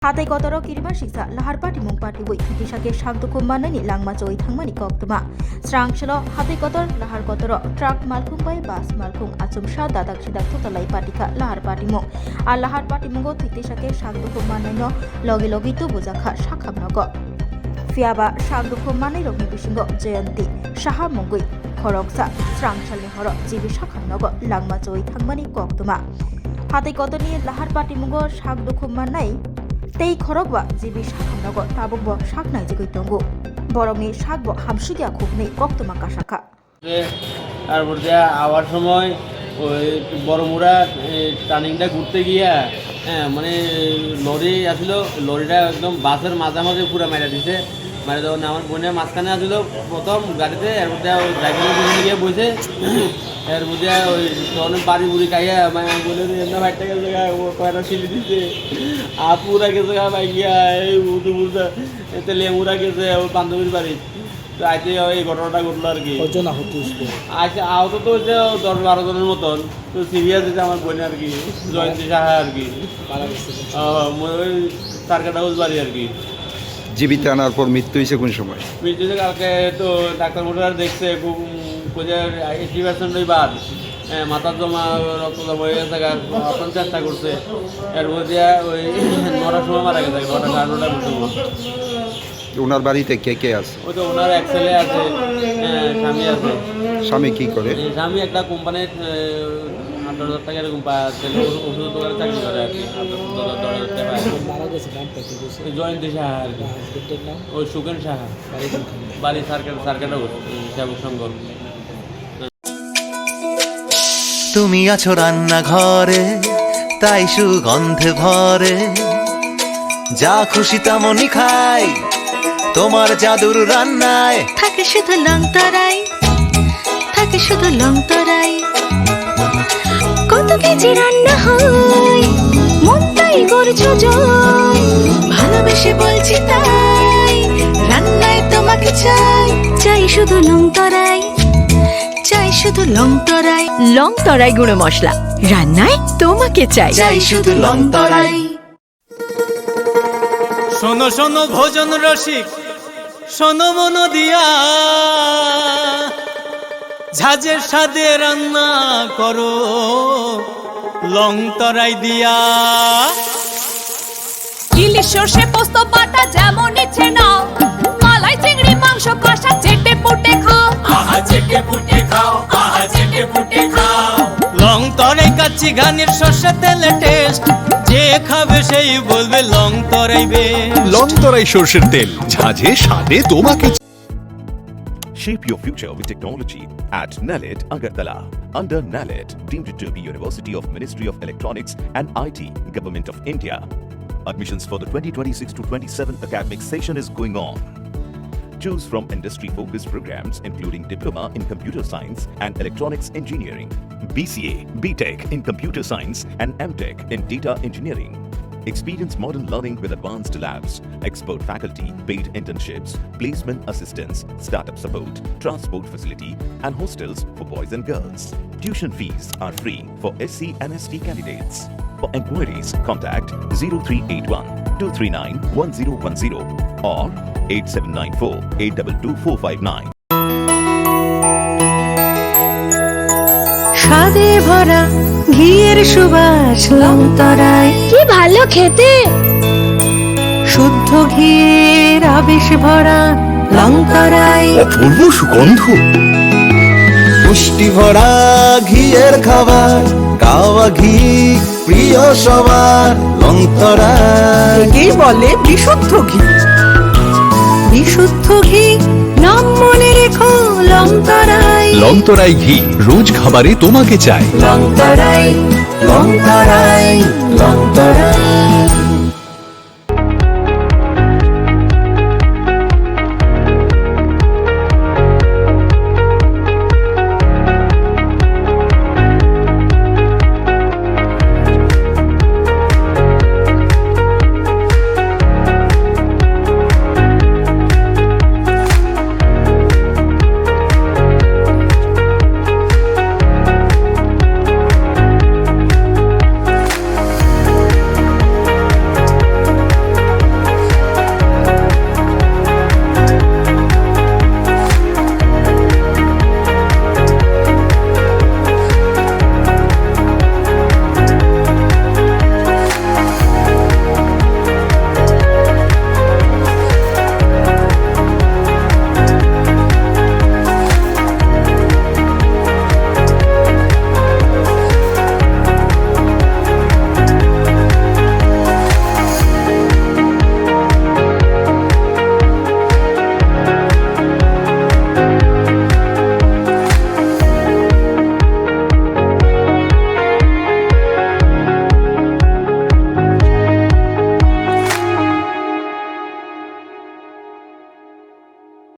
Hatai kotoro kirima siksa lahar pati mung pati woi kisake shangtukum manani langma choi thangmani koktuma srang shelo hatai kotor lahar kotoro truck malkhung bai bus malkhung achum sha dadak sidak totalai patika lahar pati mung ar lahar pati mungo kisake shangtukum manano logi logi tu bujakha shakham nogo fiaba shangtukum manai rokni bisingo jayanti shaha mungui khoroksa srang shalni horo jibi shakham nogo langma choi thangmani koktuma hatai kotorni lahar pati mungo shangtukum manai Tei khorokba jibi shakhamnago tabungbo shaknai jigoi tongo borongni shakbo hamshigia khubni koktuma kashaka তারপর যে hour সময় ওই বড়মুড়া টার্নিংটা ঘুরতে গিয়া মানে lorry আসলো লরিটা একদম বাসের মাঝামাঝি পুরো মেরে দিছে মেরে যখন আমার বোনের মাঝখানে আসলো প্রথম গাড়িতে এর মধ্যে ওই ড্রাইভারের পিছনে গিয়ে বসে এর মধ্যে ওই তখন বাড়ি বুড়ি খাইয়া বলে এমনি ভাইটা গেছে কয়টা সিলি দিছে আপুরা গেছে ভাই গিয়া এই উদু বুড়া এতে লেমুরা গেছে ওই বান্ধবীর বাড়ি তো আজকে এই ঘটনাটা ঘটলো আর কি আচ্ছা আহত তো হচ্ছে 10-12 জনের মতন তো সিরিয়াস হয়েছে আমার বোনে আর কি জয়ন্তী সাহা আর কি ওই তারকাটাউজ বাড়ি আর কি জীবিত আনার পর মৃত্যু হয়েছে কোন সময়? মৃত্যু হয়েছে কালকে তো ডাক্তার মোটার দেখছে খুব 80% বাদ মাথার জমা রক্ত জমা হয়ে গেছে আপনার চেষ্টা করছে এর মধ্যে ওই 9টার সময় মারা গেছে 9টা মধ্যে ওনার বাড়িতে কে কে আছে? ওই তো ওনার এক ছেলে আছে স্বামী আছে। স্বামী কি করে? স্বামী একটা কোম্পানির 8,000 টাকা এরকম পায় ছেলে ওষুধ দোকানে চাকরি করে আর কি জয়ন্তী সাহা আর কি ওই সুকেন সাহা বাড়ি সার্কেটও সেবক সংঘ। তুমি আছো রান্নাঘরে তাই সুগন্ধে ভরে যা খুশি তেমনই খাই তোমার জাদুর রান্নায় থাকে শুধু লংতরাই থাকে শুধু লংতরাই কত কেজি রান্না হয় মনটাই করছো জয় ভালোবেসে বলছি তাই রান্নায় তোমাকে চাই চাই শুধু লংতরাই চাই শুধু লংতরাই লংতরাই গুঁড়ো মশলা রান্নায় তোমাকে চাই চাই শুধু লংতরাই। শোনো শোনো ভোজন রসিক শোনো মন দিয়া ঝাঁঝের স্বাদে রান্না করো লং তরাই দিয়া ইলিশ সর্ষে পোস্ত বাটা যেমন ইচ্ছে নাও মালাই চিংড়ি মাংস কষা চেটে পুটে খাও আহা চেটে পুটে খাও আহা চেটে পুটে খাও লং তরাই কাচ্চি ঘানির সর্ষে তেলে টেস্ট যে খাবে সেই বলবে লং তরাই বেস্ট লং তরাই সরষের তেল ঝাঁঝে স্বাদে তোমাকে। Shape your future with technology at NALED Agartala. Under NALED, deemed to be University of Ministry of Electronics and IT, Government of India. Admissions for the 2026-27 academic session is going on. Choose from industry-focused programs including Diploma in Computer Science and Electronics Engineering, BCA, BTech in Computer Science and MTech in Data Engineering. Experience modern learning with advanced labs, expert faculty, paid internships, placement assistance, startup support, transport facility, and hostels for boys and girls. Tuition fees are free for SC and ST candidates. For enquiries, contact 0381 239 1010 or 8794 822459. স্বাদে ভরা ঘিয়ের সুবাস লংতরাই কি ভালো খেতে শুদ্ধ ঘিয়ের আবেশ ভরা লংতরাই অপূর্ব সুগন্ধ পুষ্টি ভরা ঘিয়ের খাবার কাওয়া ঘি প্রিয় সবার লং তরাই কি বলে বিশুদ্ধ ঘি বিশুদ্ধ ঘি নাম মনে রেখো লংতরাই লং তরাই ঘি রোজ খাবারে তোমাকে চাই লং তরাই লং তরাই লং তরাই।